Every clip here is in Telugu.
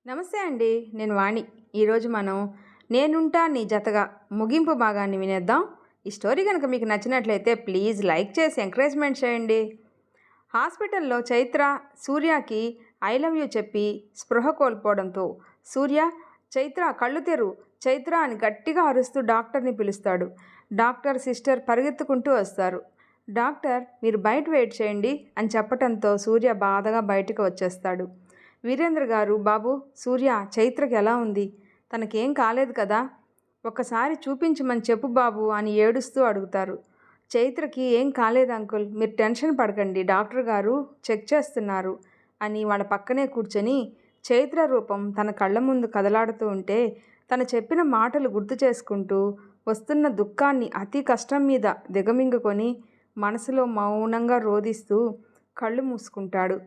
నమస్తే అండి. నేను వాణి. ఈరోజు మనం 'నేనుంటా నీ జతగా' ముగింపు భాగాన్ని వినేద్దాం. ఈ స్టోరీ కనుక మీకు నచ్చినట్లయితే ప్లీజ్ లైక్ చేసి ఎంకరేజ్మెంట్ చేయండి. హాస్పిటల్లో చైత్ర సూర్యకి ఐ లవ్ యూ చెప్పి స్పృహ కోల్పోవడంతో సూర్య చైత్ర కళ్ళు తెరు చైత్ర అని గట్టిగా అరుస్తూ డాక్టర్ని పిలుస్తాడు. డాక్టర్ సిస్టర్ పరిగెత్తుకుంటూ వస్తారు. డాక్టర్ మీరు బయట వెయిట్ చేయండి అని చెప్పడంతో సూర్య బాధగా బయటకు వచ్చేస్తాడు. వీరేంద్ర గారు బాబు సూర్య చైత్రకి ఎలా ఉంది, తనకేం కాలేదు కదా, ఒక్కసారి చూపించమని చెప్పు బాబు అని ఏడుస్తూ అడుగుతారు. చైత్రకి ఏం కాలేదు అంకుల్, మీరు టెన్షన్ పడకండి, డాక్టర్ గారు చెక్ చేస్తున్నారు అని వాళ్ళ పక్కనే కూర్చొని చైత్ర రూపం తన కళ్ళ ముందు కదలాడుతూ ఉంటే తను చెప్పిన మాటలు గుర్తు చేసుకుంటూ వస్తున్న దుఃఖాన్ని అతి కష్టం మీద దిగమింగుకొని మనసులో మౌనంగా రోదిస్తూ కళ్ళు మూసుకుంటాడు.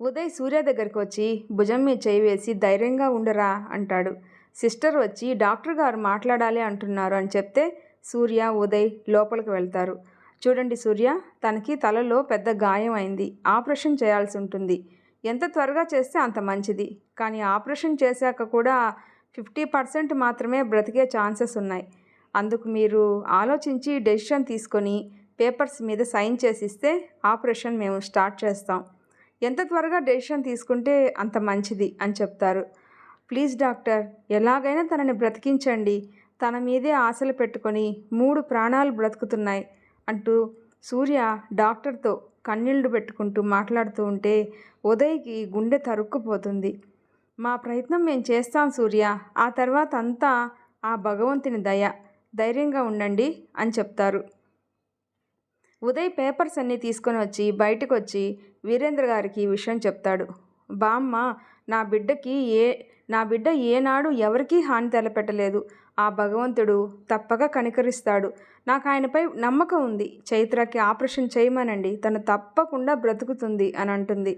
ఉదయ్ సూర్య దగ్గరికి వచ్చి భుజం మీద చేయి వేసి ధైర్యంగా ఉండరా అంటాడు. సిస్టర్ వచ్చి డాక్టర్ గారు మాట్లాడాలి అంటున్నారు అని చెప్తే సూర్య ఉదయ్ లోపలికి వెళ్తారు. చూడండి సూర్య, తనకి తలలో పెద్ద గాయం అయింది, ఆపరేషన్ చేయాల్సి ఉంటుంది. ఎంత త్వరగా చేస్తే అంత మంచిది. కానీ ఆపరేషన్ చేశాక కూడా 50% మాత్రమే బ్రతికే ఛాన్సెస్ ఉన్నాయి. అందుకు మీరు ఆలోచించి డెసిషన్ తీసుకొని పేపర్స్ మీద సైన్ చేసిస్తే ఆపరేషన్ మేము స్టార్ట్ చేస్తాం. ఎంత త్వరగా డెసిషన్ తీసుకుంటే అంత మంచిది అని చెప్తారు. ప్లీజ్ డాక్టర్, ఎలాగైనా తనని బ్రతికించండి, తన మీదే ఆశలు పెట్టుకొని 3 ప్రాణాలు బ్రతుకుతున్నాయి అంటూ సూర్య డాక్టర్తో కన్నీళ్లు పెట్టుకుంటూ మాట్లాడుతూ ఉంటే ఉదయ్కి గుండె తరుక్కుపోతుంది. మా ప్రయత్నం మేము చేస్తాం సూర్య, ఆ తర్వాత అంతా ఆ భగవంతుని దయ, ధైర్యంగా ఉండండి అని చెప్తారు. ఉదయ్ పేపర్స్ అన్నీ తీసుకొని వచ్చి బయటకు వచ్చి వీరేంద్ర గారికి ఈ విషయం చెప్తాడు. బామ్మ, నా బిడ్డ ఏనాడు ఎవరికీ హాని తలపెట్టలేదు. ఆ భగవంతుడు తప్పక కనికరిస్తాడు. నాకు ఆయనపై నమ్మకం ఉంది. చైత్రకి ఆపరేషన్ చేయమనండి, తను తప్పకుండా బ్రతుకుతుంది అని అంటుంది.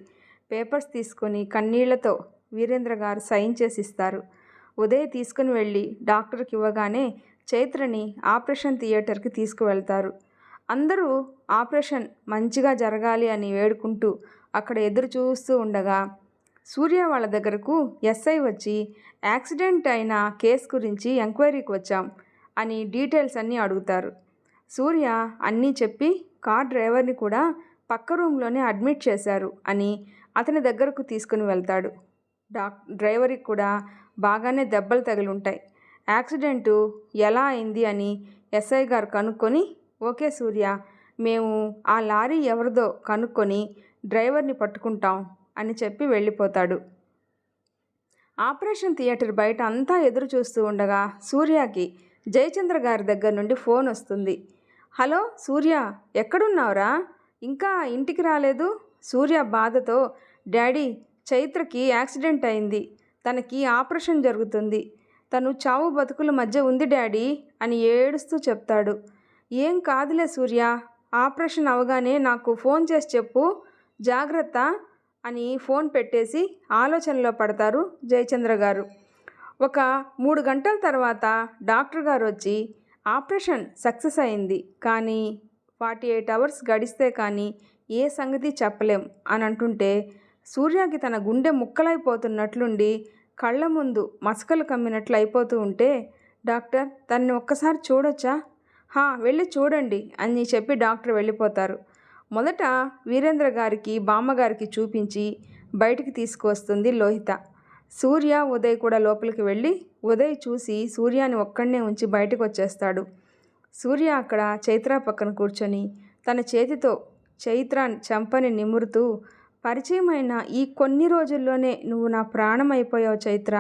పేపర్స్ తీసుకొని కన్నీళ్లతో వీరేంద్ర గారు సైన్ చేసి ఇస్తారు. ఉదయ్ తీసుకుని వెళ్ళి డాక్టర్కి ఇవ్వగానే చైత్రని ఆపరేషన్ థియేటర్కి తీసుకువెళ్తారు. అందరూ ఆపరేషన్ మంచిగా జరగాలి అని వేడుకుంటూ అక్కడ ఎదురు చూస్తూ ఉండగా సూర్య వాళ్ళ దగ్గరకు ఎస్ఐ వచ్చి యాక్సిడెంట్ అయిన కేసు గురించి ఎంక్వైరీకి వచ్చాం అని డీటెయిల్స్ అన్నీ అడుగుతారు. సూర్య అన్నీ చెప్పి కార్ డ్రైవర్ని కూడా పక్క రూమ్లోనే అడ్మిట్ చేశారు అని అతని దగ్గరకు తీసుకుని వెళ్తాడు. డ్రైవర్కి కూడా బాగానే దెబ్బలు తగిలి ఉంటాయి. యాక్సిడెంటు ఎలా అయింది అని ఎస్ఐ గారు కనుక్కొని ఓకే సూర్య, మేము ఆ లారీ ఎవరిదో కనుక్కొని డ్రైవర్ని పట్టుకుంటాం అని చెప్పి వెళ్ళిపోతాడు. ఆపరేషన్ థియేటర్ బయట అంతా ఎదురు చూస్తూ ఉండగా సూర్యకి జయచంద్ర గారి దగ్గర నుండి ఫోన్ వస్తుంది. హలో సూర్య, ఎక్కడున్నావురా, ఇంకా ఇంటికి రాలేదు? సూర్య బాధతో డాడీ, చైత్రకి యాక్సిడెంట్ అయింది, తనకి ఆపరేషన్ జరుగుతుంది, తను చావు బతుకుల మధ్య ఉంది డాడీ అని ఏడుస్తూ చెప్తాడు. ఏం కాదులే సూర్య, ఆపరేషన్ అవగానే నాకు ఫోన్ చేసి చెప్పు, జాగ్రత్త అని ఫోన్ పెట్టేసి ఆలోచనలో పడతారు జయచంద్ర గారు. ఒక 3 గంటల తర్వాత డాక్టర్ గారు వచ్చి ఆపరేషన్ సక్సెస్ అయింది, కానీ 48 అవర్స్ గడిస్తే కానీ ఏ సంగతి చెప్పలేం అని అంటుంటే సూర్యకి తన గుండె ముక్కలైపోతున్నట్లుండి కళ్ళ ముందు మసకలు కమ్మినట్లు అయిపోతూ ఉంటే డాక్టర్, తనని ఒక్కసారి చూడొచ్చా? వెళ్ళి చూడండి అని చెప్పి డాక్టర్ వెళ్ళిపోతారు. మొదట వీరేంద్ర గారికి బామ్మగారికి చూపించి బయటికి తీసుకువస్తుంది లోహిత. సూర్య ఉదయ్ కూడా లోపలికి వెళ్ళి ఉదయ్ చూసి సూర్యాని ఒక్కడనే ఉంచి బయటకు వచ్చేస్తాడు. సూర్య అక్కడ చైత్ర పక్కన కూర్చొని తన చేతితో చైత్ర చెంపని నిమురుతూ పరిచయమైన ఈ కొన్ని రోజుల్లోనే నువ్వు నా ప్రాణం అయిపోయావు చైత్ర,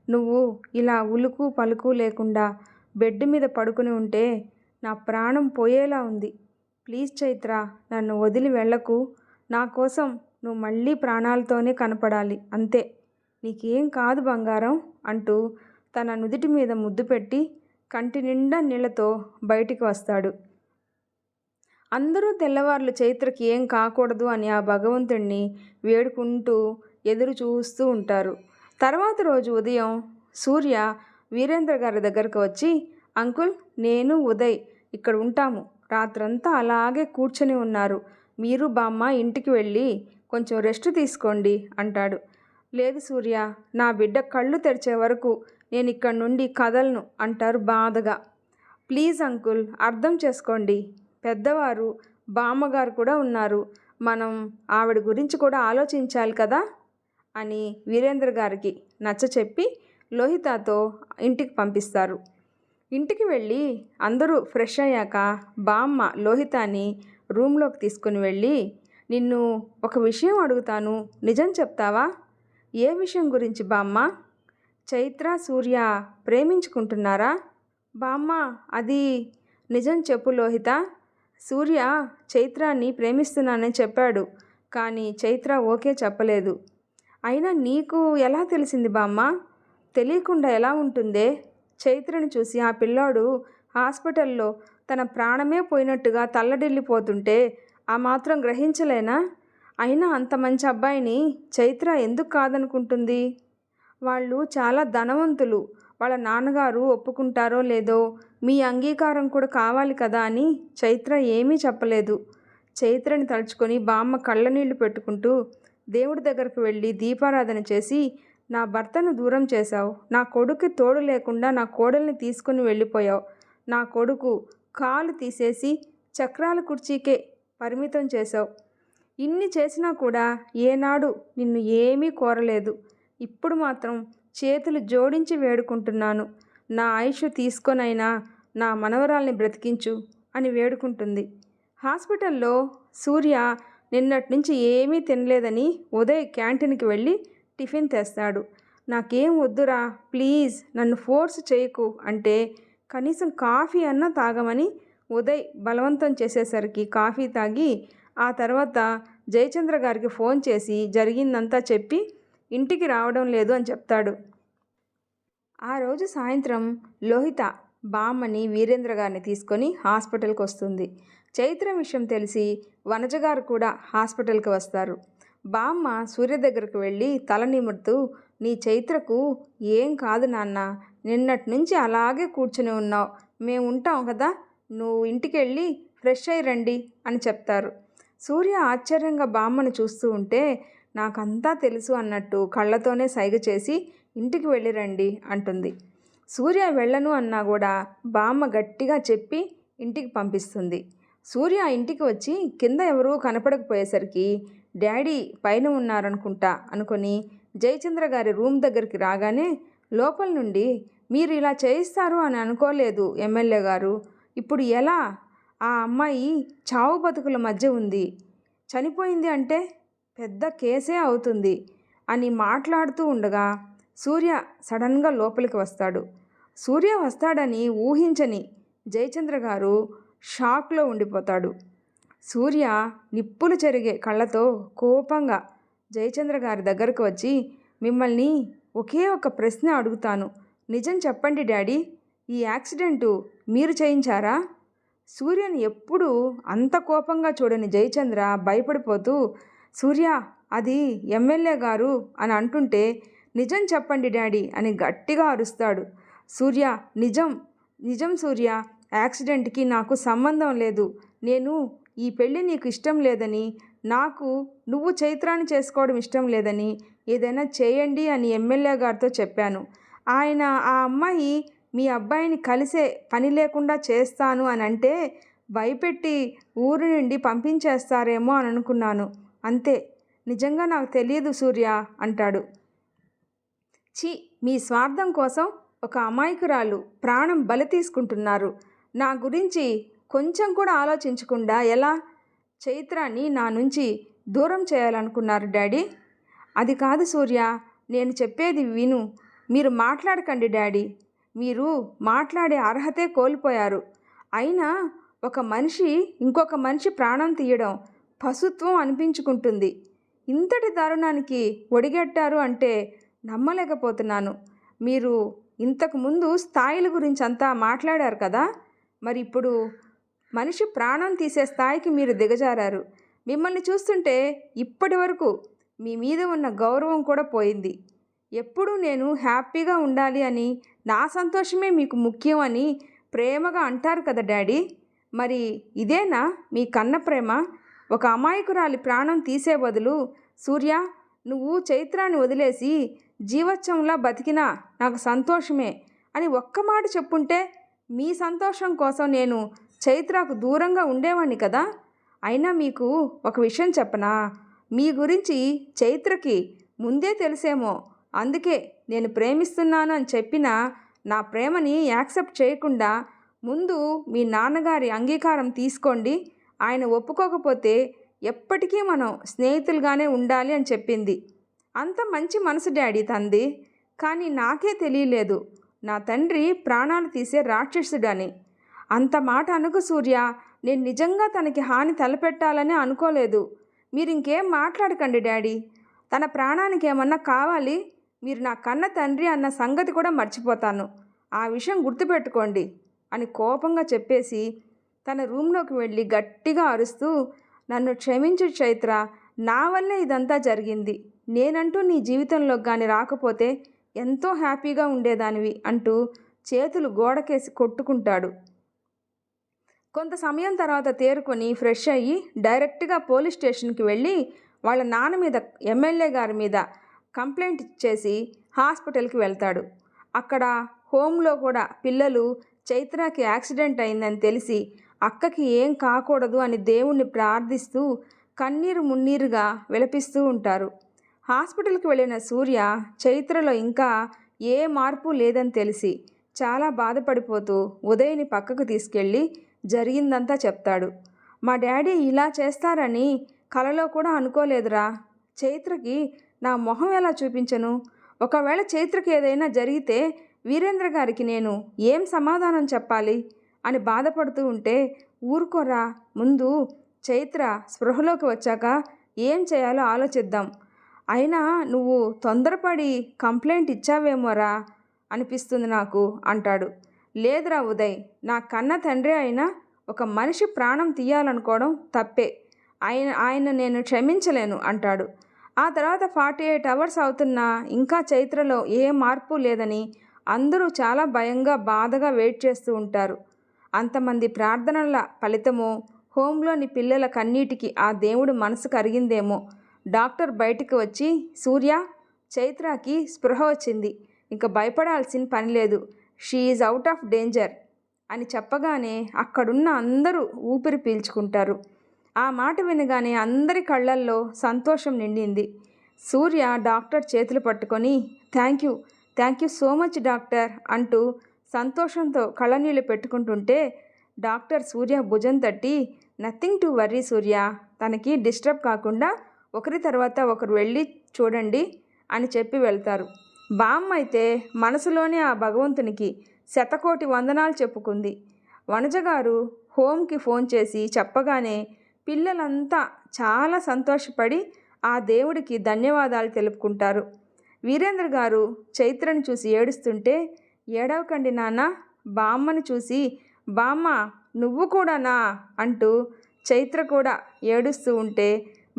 నువ్వు ఇలా ఉలుకు పలుకు లేకుండా బెడ్ మీద పడుకుని ఉంటే నా ప్రాణం పోయేలా ఉంది. ప్లీజ్ చైత్ర, నన్ను వదిలి వెళ్ళకు, నా కోసం నువ్వు మళ్ళీ ప్రాణాలతోనే కనపడాలి, అంతే, నీకేం కాదు బంగారం అంటూ తన నుదిటి మీద ముద్దు పెట్టి కంటి నిండా నీళ్లతో బయటికి వస్తాడు. అందరూ తెల్లవార్లు చైత్రకి ఏం కాకూడదు అని ఆ భగవంతుణ్ణి వేడుకుంటూ ఎదురు చూస్తూ ఉంటారు. తర్వాత రోజు ఉదయం సూర్య వీరేంద్ర గారి దగ్గరకు వచ్చి అంకుల్, నేను ఉదయ్ ఇక్కడ ఉంటాము, రాత్రంతా అలాగే కూర్చొని ఉన్నారు, మీరు బామ్మ ఇంటికి వెళ్ళి కొంచెం రెస్ట్ తీసుకోండి అంటాడు. లేదు సూర్య, నా బిడ్డ కళ్ళు తెరిచే వరకు నేను ఇక్కడి నుండి కదలను అంటారు బాధగా. ప్లీజ్ అంకుల్, అర్థం చేసుకోండి. పెద్దవారు, బామ్మగారు కూడా ఉన్నారు. మనం ఆవిడ గురించి కూడా ఆలోచించాలి కదా అని వీరేంద్ర గారికి నచ్చచెప్పి లోహితతో ఇంటికి పంపిస్తారు. ఇంటికి వెళ్ళి అందరూ ఫ్రెష్ అయ్యాక బామ్మ లోహితాని రూమ్లోకి తీసుకుని వెళ్ళి, నిన్ను ఒక విషయం అడుగుతాను, నిజం చెప్తావా? ఏ విషయం గురించి బామ్మ? చైత్ర, సూర్య ప్రేమించుకుంటున్నారా? బామ్మ, అది నిజం చెప్పు లోహిత. సూర్య చైత్రాన్ని ప్రేమిస్తున్నానని చెప్పాడు, కానీ చైత్ర ఓకే చెప్పలేదు. అయినా నీకు ఎలా తెలిసింది బామ్మ? తెలియకుండా ఎలా ఉంటుందే? చైత్రని చూసి ఆ పిల్లాడు హాస్పిటల్లో తన ప్రాణమే పోయినట్టుగా తల్లడిల్లిపోతుంటే ఆ మాత్రం గ్రహించలేనా? అయినా అంత మంచి అబ్బాయిని చైత్ర ఎందుకు కాదనుకుంటుంది? వాళ్ళు చాలా ధనవంతులు. వాళ్ళ నాన్నగారు ఒప్పుకుంటారో లేదో, మీ అంగీకారం కూడా కావాలి కదా అని చైత్ర ఏమీ చెప్పలేదు. చైత్రని తలుచుకొని బామ్మ కళ్ళనీళ్లు పెట్టుకుంటూ దేవుడి దగ్గరకు వెళ్ళి దీపారాధన చేసి, నా భర్తను దూరం చేశావు, నా కొడుకు తోడు లేకుండా నా కోడల్ని తీసుకుని వెళ్ళిపోయావు, నా కొడుకు కాలు తీసేసి చక్రాల కుర్చీకే పరిమితం చేశావు. ఇన్ని చేసినా కూడా ఏనాడు నిన్ను ఏమీ కోరలేదు. ఇప్పుడు మాత్రం చేతులు జోడించి వేడుకుంటున్నాను, నా ఆయుష్ తీసుకొనైనా నా మనవరాల్ని బ్రతికించు అని వేడుకుంటుంది. హాస్పిటల్లో సూర్య నిన్నటి నుంచి ఏమీ తినలేదని ఉదయ్ క్యాంటీన్కి వెళ్ళి టిఫిన్ తెస్తాడు. నాకేం వద్దురా, ప్లీజ్ నన్ను ఫోర్స్ చేయకు అంటే కనీసం కాఫీ అన్నా తాగమని ఉదయ్ బలవంతం చేసేసరికి కాఫీ తాగి ఆ తర్వాత జయచంద్ర గారికి ఫోన్ చేసి జరిగిందంతా చెప్పి ఇంటికి రావడం లేదు అని చెప్తాడు. ఆ రోజు సాయంత్రం లోహిత బామ్మని వీరేంద్ర గారిని తీసుకొని హాస్పిటల్కి వస్తుంది. చైత్ర విషయం తెలిసి వనజ గారు కూడా హాస్పిటల్కి వస్తారు. బామ్మ సూర్య దగ్గరకు వెళ్ళి తల నిమురుతూ, నీ చైత్రకు ఏం కాదు నాన్న, నిన్నటి నుంచి అలాగే కూర్చుని ఉన్నావు, మేము ఉంటాం కదా, నువ్వు ఇంటికి వెళ్ళి ఫ్రెష్ అయ్యి రండి అని చెప్తారు. సూర్య ఆశ్చర్యంగా బామ్మను చూస్తూ ఉంటే, నాకంతా తెలుసు అన్నట్టు కళ్ళతోనే సైగ చేసి ఇంటికి వెళ్ళి రండి అంటుంది. సూర్య వెళ్ళను అన్నా కూడా బామ్మ గట్టిగా చెప్పి ఇంటికి పంపిస్తుంది. సూర్య ఇంటికి వచ్చి కింద ఎవరూ కనపడకపోయేసరికి డాడీ పైన ఉన్నారనుకుంటా అనుకొని జయచంద్ర గారి రూమ్ దగ్గరికి రాగానే లోపల నుండి, మీరు ఇలా చేయిస్తారు అని అనుకోలేదు ఎమ్మెల్యే గారు, ఇప్పుడు ఎలా? ఆ అమ్మాయి చావు బతుకుల మధ్య ఉంది, చనిపోయింది అంటే పెద్ద కేసే అవుతుంది అని మాట్లాడుతూ ఉండగా సూర్య సడన్గా లోపలికి వస్తాడు. సూర్య వస్తాడని ఊహించని జయచంద్ర గారు షాక్లో ఉండిపోతాడు. సూర్య నిప్పులు చెరిగే కళ్ళతో కోపంగా జయచంద్ర గారి దగ్గరకు వచ్చి, మిమ్మల్ని ఒకే ఒక ప్రశ్న అడుగుతాను, నిజం చెప్పండి డాడీ, ఈ యాక్సిడెంటు మీరు చేయించారా? సూర్యని ఎప్పుడూ అంత కోపంగా చూడని జయచంద్ర భయపడిపోతూ, సూర్య అది ఎమ్మెల్యే గారు అని అంటుంటే, నిజం చెప్పండి డాడీ అని గట్టిగా అరుస్తాడు. సూర్య, నిజం నిజం సూర్య, యాక్సిడెంట్కి నాకు సంబంధం లేదు, నేను ఈ పెళ్ళి నీకు ఇష్టం లేదని, నాకు నువ్వు చైత్రాన్ని చేసుకోవడం ఇష్టం లేదని, ఏదైనా చేయండి అని ఎమ్మెల్యే గారితో చెప్పాను. ఆయన ఆ అమ్మాయి మీ అబ్బాయిని కలిసే పని లేకుండా చేస్తాను అని అంటే భయపెట్టి ఊరు నుండి పంపించేస్తారేమో అని అనుకున్నాను, అంతే, నిజంగా నాకు తెలియదు సూర్య అంటాడు. ఛీ, మీ స్వార్థం కోసం ఒక అమాయకురాలు ప్రాణం బలి తీసుకుంటున్నారు. నా గురించి కొంచెం కూడా ఆలోచించకుండా ఎలా చైత్రాన్ని నా నుంచి దూరం చేయాలనుకున్నారు డాడీ? అది కాదు సూర్య, నేను చెప్పేది విను, మీరు మాట్లాడకండి డాడీ, మీరు మాట్లాడే అర్హతే కోల్పోయారు. అయినా ఒక మనిషి ఇంకొక మనిషి ప్రాణం తీయడం పశుత్వం అనిపించుకుంటుంది. ఇంతటి దారుణానికి ఒడిగట్టారు అంటే నమ్మలేకపోతున్నాను. మీరు ఇంతకుముందు స్థాయిల గురించి అంతా మాట్లాడారు కదా, మరి ఇప్పుడు మనిషి ప్రాణం తీసే స్థాయికి మీరు దిగజారారు. మిమ్మల్ని చూస్తుంటే ఇప్పటి వరకు మీ మీద ఉన్న గౌరవం కూడా పోయింది. ఎప్పుడూ నేను హ్యాపీగా ఉండాలి అని, నా సంతోషమే మీకు ముఖ్యం అని ప్రేమగా అంటారు కదా డాడీ, మరి ఇదేనా మీ కన్న ప్రేమ? ఒక అమాయకురాలి ప్రాణం తీసే బదులు, సూర్య నువ్వు చైత్రాన్ని వదిలేసి జీవోత్సవంలా బతికినా నాకు సంతోషమే అని ఒక్క మాట చెప్పుంటే మీ సంతోషం కోసం నేను చైత్రకు దూరంగా ఉండేవాణ్ణి కదా. అయినా మీకు ఒక విషయం చెప్పనా, మీ గురించి చైత్రకి ముందే తెలిసేమో, అందుకే నేను ప్రేమిస్తున్నాను అని చెప్పినా నా ప్రేమని యాక్సెప్ట్ చేయకుండా ముందు మీ నాన్నగారి అంగీకారం తీసుకోండి, ఆయన ఒప్పుకోకపోతే ఎప్పటికీ మనం స్నేహితులుగానే ఉండాలి అని చెప్పింది. అంత మంచి మనసు డాడీ తంది. కానీ నాకే తెలియలేదు నా తండ్రి ప్రాణాలు తీసే రాక్షసుడని. అంత మాట అనుకు సూర్య, నేను నిజంగా తనకి హాని తలపెట్టాలని అనుకోలేదు. మీరు ఇంకేం మాట్లాడకండి డాడీ, తన ప్రాణానికి ఏమన్నా కావాలి, మీరు నా కన్న తండ్రి అన్న సంగతి కూడా మర్చిపోతాను, ఆ విషయం గుర్తుపెట్టుకోండి అని కోపంగా చెప్పేసి తన రూమ్లోకి వెళ్ళి గట్టిగా అరుస్తూ, నన్ను క్షమించు చైత్ర, నా వల్లే ఇదంతా జరిగింది, నేనంటూ నీ జీవితంలోకి కానీ రాకపోతే ఎంతో హ్యాపీగా ఉండేదానివి అంటూ చేతులు గోడకేసి కొట్టుకుంటాడు. కొంత సమయం తర్వాత తేరుకొని ఫ్రెష్ అయ్యి డైరెక్ట్గా పోలీస్ స్టేషన్కి వెళ్ళి వాళ్ళ నాన్న మీద, ఎమ్మెల్యే గారి మీద కంప్లైంట్ ఇచ్చేసి హాస్పిటల్కి వెళ్తాడు. అక్కడ హోమ్లో కూడా పిల్లలు చైత్రకి యాక్సిడెంట్ అయిందని తెలిసి అక్కకి ఏం కాకూడదు అని దేవుణ్ణి ప్రార్థిస్తూ కన్నీరు మున్నీరుగా విలపిస్తూ ఉంటారు. హాస్పిటల్కి వెళ్ళిన సూర్య చైత్రలో ఇంకా ఏ మార్పు లేదని తెలిసి చాలా బాధపడిపోతూ ఉదయ్ని పక్కకు తీసుకెళ్ళి జరిగిందంతా చెప్తాడు. మా డాడీ ఇలా చేస్తారని కలలో కూడా అనుకోలేదురా. చైత్రకి నా మొహం ఎలా చూపించను? ఒకవేళ చైత్రకి ఏదైనా జరిగితే వీరేంద్ర గారికి నేను ఏం సమాధానం చెప్పాలి అని బాధపడుతూ ఉంటే, ఊరుకోరా, ముందు చైత్ర స్పృహలోకి వచ్చాక ఏం చేయాలో ఆలోచిద్దాం. అయినా నువ్వు తొందరపడి కంప్లైంట్ ఇచ్చావేమోరా అనిపిస్తుంది నాకు అంటాడు. లేదురా ఉదయ్, నా కన్న తండ్రి అయినా ఒక మనిషి ప్రాణం తీయాలనుకోవడం తప్పే, ఆయన నేను క్షమించలేను అంటాడు. ఆ తర్వాత 48 అవర్స్ అవుతున్నా ఇంకా చైత్రలో ఏ మార్పు లేదని అందరూ చాలా భయంగా బాధగా వెయిట్ చేస్తూ ఉంటారు. అంతమంది ప్రార్థనల ఫలితమో, హోంలోని పిల్లల కన్నీటికి ఆ దేవుడు మనసు కరిగిందేమో, డాక్టర్ బయటికి వచ్చి, సూర్య, చైత్రకి స్పృహ వచ్చింది, ఇంకా భయపడాల్సిన పని లేదు, she is out of danger అని చెప్పగానే అక్కడున్న అందరూ ఊపిరి పీల్చుకుంటారు. ఆ మాట వినగానే అందరి కళ్ళల్లో సంతోషం నిండింది. సూర్య డాక్టర్ చేతులు పట్టుకొని thank you so much doctor అంటూ సంతోషంతో కళ్ళనీళ్ళు పెట్టుకుంటుంటే డాక్టర్ సూర్య భుజం తట్టి, నథింగ్ టు వర్రీ సూర్య, తనకి డిస్టర్బ్ కాకుండా ఒకరి తర్వాత ఒకరు వెళ్ళి చూడండి అని చెప్పి వెళ్తారు. బామ్మ అయితే మనసులోనే ఆ భగవంతునికి శతకోటి వందనాలు చెప్పుకుంది. వనజగారు హోమ్కి ఫోన్ చేసి చెప్పగానే పిల్లలంతా చాలా సంతోషపడి ఆ దేవుడికి ధన్యవాదాలు తెలుపుకుంటారు. వీరేంద్ర గారు చైత్రని చూసి ఏడుస్తుంటే, ఏడవకండి నాన్న, బామ్మని చూసి బామ్మ నువ్వు కూడానా అంటూ చైత్ర కూడా ఏడుస్తూ ఉంటే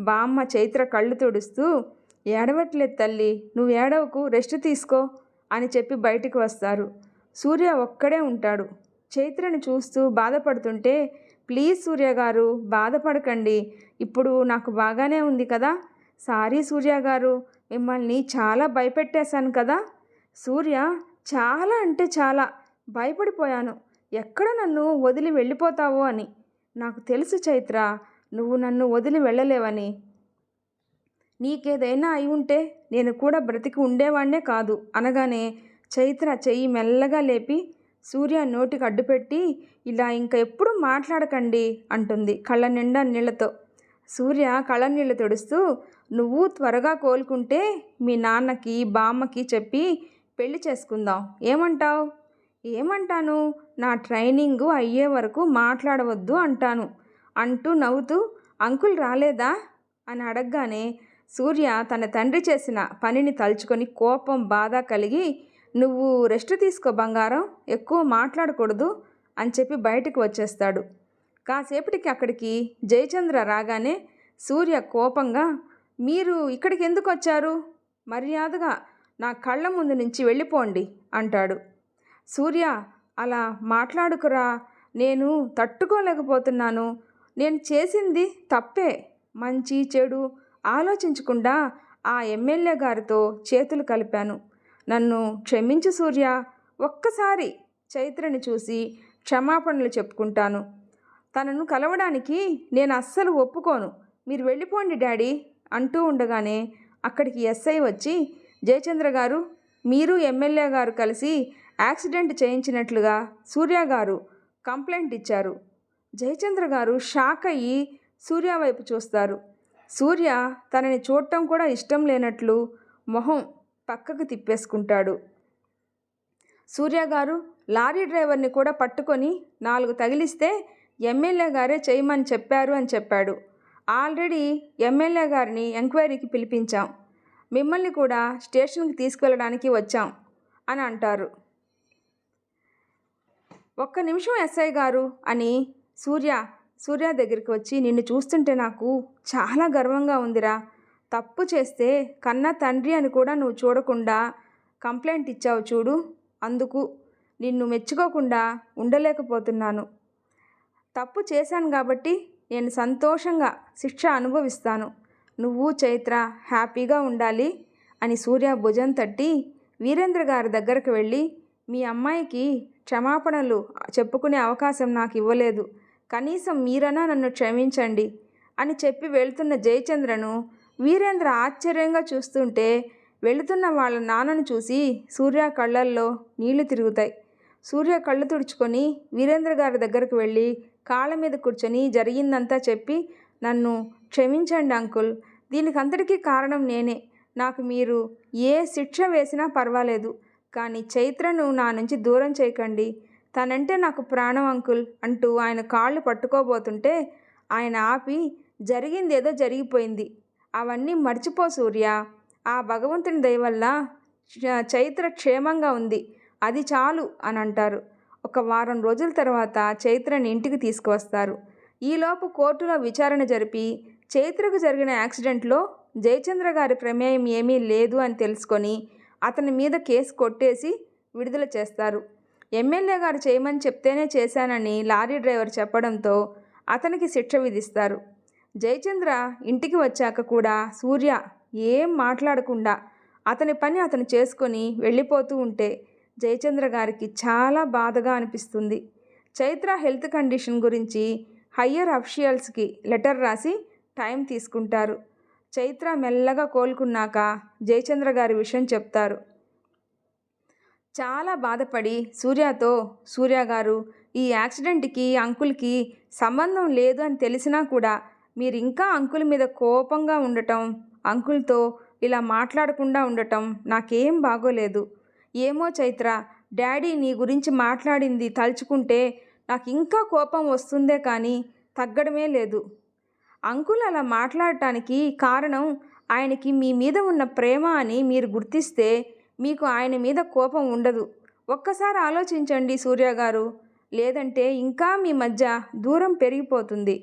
బామ్మ చైత్ర కళ్ళు తుడుస్తూ, ఏడవట్లేదు తల్లి, నువ్వు ఏడవకు, రెస్ట్ తీసుకో అని చెప్పి బయటికి వస్తారు. సూర్య ఒక్కడే ఉంటాడు. చైత్రని చూస్తూ బాధపడుతుంటే, ప్లీజ్ సూర్య గారు బాధపడకండి, ఇప్పుడు నాకు బాగానే ఉంది కదా. సారీ సూర్య గారు, మిమ్మల్ని చాలా భయపెట్టేశాను కదా. సూర్య, చాలా అంటే చాలా భయపడిపోయాను, ఎక్కడ నన్ను వదిలి వెళ్ళిపోతావో అని. నాకు తెలుసు చైత్ర, నువ్వు నన్ను వదిలి వెళ్ళలేవని. నీకేదైనా అయి ఉంటే నేను కూడా బ్రతికి ఉండేవాడినే కాదు అనగానే చైత్ర చెయ్యి మెల్లగా లేపి సూర్య నోటికి అడ్డుపెట్టి, ఇలా ఇంకా ఎప్పుడు మాట్లాడకండి అంటుంది కళ్ళ నిండా నీళ్లతో. సూర్య కళ్ళ నీళ్ళు తుడుస్తూ, నువ్వు త్వరగా కోలుకుంటే మీ నాన్నకి బామ్మకి చెప్పి పెళ్లి చేసుకుందాం, ఏమంటావు? ఏమంటాను, నా ట్రైనింగు అయ్యే వరకు మాట్లాడవద్దు అంటాను అంటూ నవ్వుతూ, అంకుల్ రాలేదా అని అడగగానే సూర్య తన తండ్రి చేసిన పనిని తలుచుకొని కోపం బాధ కలిగి, నువ్వు రెస్ట్ తీసుకో బంగారం, ఎక్కువ మాట్లాడకూడదు అని చెప్పి బయటకు వచ్చేస్తాడు. కాసేపటికి అక్కడికి జయచంద్ర రాగానే సూర్య కోపంగా, మీరు ఇక్కడికి ఎందుకు వచ్చారు? మర్యాదగా నా కళ్ళ ముందు నుంచి వెళ్ళిపోండి అంటాడు. సూర్య, అలా మాట్లాడుకురా, నేను తట్టుకోలేకపోతున్నాను, నేను చేసింది తప్పే, మంచి చెడు ఆలోచించకుండా ఆ ఎమ్మెల్యే గారితో చేతులు కలిపాను. నన్ను క్షమించు సూర్య, ఒక్కసారి చైత్రని చూసి క్షమాపణలు చెప్పుకుంటాను. తనను కలవడానికి నేను అస్సలు ఒప్పుకోను. మీరు వెళ్ళిపోండి డాడీ అంటూ ఉండగానే అక్కడికి ఎస్ఐ వచ్చి, జయచంద్ర గారు, మీరు ఎమ్మెల్యే గారు కలిసి యాక్సిడెంట్ చేయించినట్లుగా సూర్య గారు కంప్లైంట్ ఇచ్చారు. జయచంద్ర గారు షాక్ అయ్యి సూర్య వైపు చూస్తారు. సూర్య తనని చూడటం కూడా ఇష్టం లేనట్లు మొహం పక్కకు తిప్పేసుకుంటాడు. సూర్య గారు లారీ డ్రైవర్ని కూడా పట్టుకొని 4 తగిలిస్తే ఎమ్మెల్యే గారే చేయమని చెప్పారు అని చెప్పాడు. ఆల్రెడీ ఎమ్మెల్యే గారిని ఎంక్వైరీకి పిలిపించాం. మిమ్మల్ని కూడా స్టేషన్కి తీసుకెళ్ళడానికి వచ్చాం అని అంటారు. ఒక్క నిమిషం ఎస్ఐ గారు అని సూర్య దగ్గరికి వచ్చి, నిన్ను చూస్తుంటే నాకు చాలా గర్వంగా ఉందిరా. తప్పు చేస్తే కన్న తండ్రి అని కూడా నువ్వు చూడకుండా కంప్లైంట్ ఇచ్చావు చూడు, అందుకు నిన్ను మెచ్చుకోకుండా ఉండలేకపోతున్నాను. తప్పు చేశాను కాబట్టి నేను సంతోషంగా శిక్ష అనుభవిస్తాను. నువ్వు చైత్ర హ్యాపీగా ఉండాలి అని సూర్య భుజం తట్టి వీరేంద్ర గారి దగ్గరకు వెళ్ళి, మీ అమ్మాయికి క్షమాపణలు చెప్పుకునే అవకాశం నాకు ఇవ్వలేదు, కనీసం మీరన్నా నన్ను క్షమించండి అని చెప్పి వెళ్తున్న జయచంద్రను వీరేంద్ర ఆశ్చర్యంగా చూస్తుంటే, వెళుతున్న వాళ్ళ నాన్నను చూసి సూర్య కళ్ళల్లో నీళ్లు తిరుగుతాయి. సూర్య కళ్ళు తుడుచుకొని వీరేంద్ర గారి దగ్గరకు వెళ్ళి కాళ్ళ మీద కూర్చొని జరిగిందంతా చెప్పి, నన్ను క్షమించండి అంకుల్, దీనికంతటికీ కారణం నేనే. నాకు మీరు ఏ శిక్ష వేసినా పర్వాలేదు, కానీ చైత్రను నా నుంచి దూరం చేయకండి. తనంటే నాకు ప్రాణం అంకుల్ అంటూ ఆయన కాళ్ళు పట్టుకోబోతుంటే ఆయన ఆపి, జరిగిందేదో జరిగిపోయింది, అవన్నీ మర్చిపో సూర్య. ఆ భగవంతుని దయ వల్ల చైత్ర క్షేమంగా ఉంది, అది చాలు అని అంటారు. ఒక వారం రోజుల తర్వాత చైత్రని ఇంటికి తీసుకువస్తారు. ఈలోపు కోర్టులో విచారణ జరిపి చైత్రకు జరిగిన యాక్సిడెంట్లో జయచంద్ర గారి ప్రమేయం ఏమీ లేదు అని తెలుసుకొని అతని మీద కేసు కొట్టేసి విడుదల చేస్తారు. ఎమ్మెల్యే గారు చేయమని చెప్తేనే చేశానని లారీ డ్రైవర్ చెప్పడంతో అతనికి శిక్ష విధిస్తారు. జయచంద్ర ఇంటికి వచ్చాక కూడా సూర్య ఏం మాట్లాడకుండా అతని పని అతను చేసుకొని వెళ్ళిపోతూ ఉంటే జయచంద్ర గారికి చాలా బాధగా అనిపిస్తుంది. చైత్ర హెల్త్ కండిషన్ గురించి హయ్యర్ అఫీషియల్స్కి లెటర్ రాసి టైం తీసుకుంటారు. చైత్ర మెల్లగా కోలుకున్నాక జయచంద్ర గారి విషయం చెప్తారు. చాలా బాధపడి సూర్యతో, సూర్య గారు, ఈ యాక్సిడెంట్కి అంకుల్కి సంబంధం లేదు అని తెలిసినా కూడా మీరు ఇంకా అంకుల్ మీద కోపంగా ఉండటం, అంకుల్తో ఇలా మాట్లాడకుండా ఉండటం నాకేం బాగోలేదు. ఏమో చైత్ర, డాడీ నీ గురించి మాట్లాడింది తలుచుకుంటే నాకు ఇంకా కోపం వస్తుందే కానీ తగ్గడమే లేదు. అంకుల్ అలా మాట్లాడటానికి కారణం ఆయనకి మీ మీద ఉన్న ప్రేమ అని మీరు గుర్తిస్తే మీకు ఆయన మీద కోపం ఉండదు. ఒక్కసారి ఆలోచించండి సూర్య గారు, లేదంటే ఇంకా మీ మధ్య దూరం పెరిగిపోతుంది.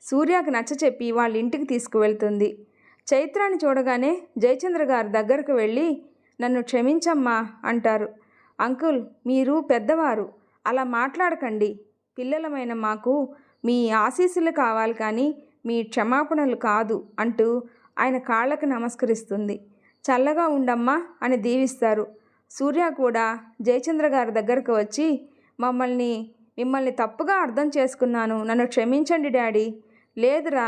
సూర్యకి నచ్చచెప్పి వాళ్ళ ఇంటికి తీసుకువెళ్తుంది. చైత్రాన్ని చూడగానే జయచంద్ర గారి దగ్గరకు వెళ్ళి, నన్ను క్షమించమ్మా అంటారు. అంకుల్, మీరు పెద్దవారు, అలా మాట్లాడకండి. పిల్లలమైన మాకు మీ ఆశీస్సులు కావాలి కానీ మీ క్షమాపణలు కాదు అంటూ ఆయన కాళ్ళకు నమస్కరిస్తుంది. చల్లగా ఉండమ్మా అని దీవిస్తారు. సూర్య కూడా జయచంద్ర గారి దగ్గరకు వచ్చి, మిమ్మల్ని తప్పుగా అర్థం చేసుకున్నాను, నన్ను క్షమించండి డాడీ. లేదురా,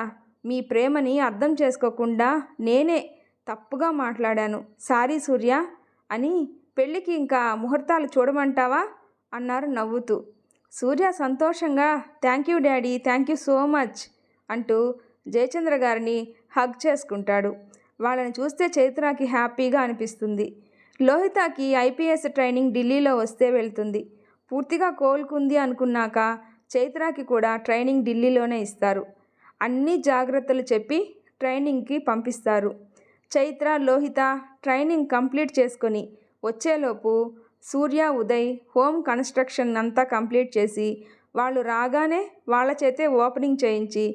మీ ప్రేమని అర్థం చేసుకోకుండా నేనే తప్పుగా మాట్లాడాను, సారీ సూర్య అని. పెళ్ళికి ఇంకా ముహూర్తాలు చూడమంటావా అన్నారు నవ్వుతూ. సూర్య సంతోషంగా thank you daddy, thank you so much అంటూ జయచంద్ర గారిని హగ్ చేసుకుంటాడు. వాళ్ళని చూస్తే చైత్రకి హ్యాపీగా అనిపిస్తుంది. లోహితకి ఐపీఎస్ ట్రైనింగ్ ఢిల్లీలో వస్తే వెళ్తుంది. పూర్తిగా కోలుకుంది అనుకున్నాక చైత్రకి కూడా ట్రైనింగ్ ఢిల్లీలోనే ఇస్తారు. అన్ని జాగ్రత్తలు చెప్పి ట్రైనింగ్కి పంపిస్తారు. చైత్ర, లోహిత ట్రైనింగ్ కంప్లీట్ చేసుకొని వచ్చేలోపు సూర్య, ఉదయ్ హోమ్ కన్స్ట్రక్షన్ అంతా కంప్లీట్ చేసి వాళ్ళు రాగానే వాళ్ళ చేతే ఓపెనింగ్ చేయించి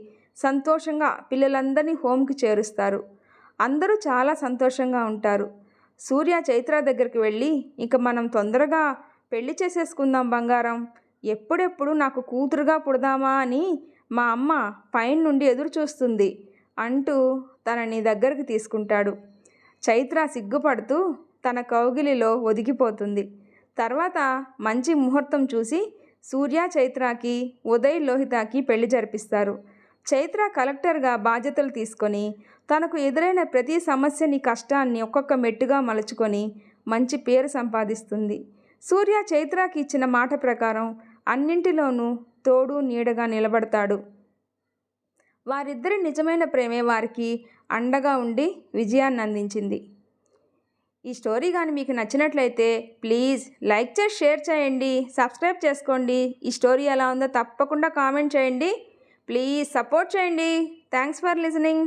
సంతోషంగా పిల్లలందరినీ హోమ్కి చేరుస్తారు. అందరూ చాలా సంతోషంగా ఉంటారు. సూర్య చైత్ర దగ్గరికి వెళ్ళి, ఇక మనం తొందరగా పెళ్లి చేసేసుకుందాం బంగారం, ఎప్పుడెప్పుడు నాకు కూతురుగా పుడదామా అని మా అమ్మ పైన నుండి ఎదురు చూస్తుంది అంటూ తనని దగ్గరికి తీసుకుంటాడు. చైత్ర సిగ్గుపడుతూ తన కౌగిలిలో ఒదిగిపోతుంది. తర్వాత మంచి ముహూర్తం చూసి సూర్య చైత్రకి, ఉదయ్ లోహితకి పెళ్లి జరిపిస్తారు. చైత్ర కలెక్టర్గా బాధ్యతలు తీసుకొని తనకు ఎదురైన ప్రతి సమస్యని, కష్టాన్ని ఒక్కొక్క మెట్టుగా మలుచుకొని మంచి పేరు సంపాదిస్తుంది. సూర్య చైత్రకి ఇచ్చిన మాట ప్రకారం అన్నింటిలోనూ తోడు నీడగా నిలబడతాడు. వారిద్దరి నిజమైన ప్రేమే వారికి అండగా ఉండి విజయాన్ని అందించింది. ఈ స్టోరీ కానీ మీకు నచ్చినట్లయితే ప్లీజ్ లైక్ చేసి షేర్ చేయండి, సబ్స్క్రైబ్ చేసుకోండి. ఈ స్టోరీ ఎలా ఉందో తప్పకుండా కామెంట్ చేయండి. ప్లీజ్ సపోర్ట్ చేయండి. Thanks for listening.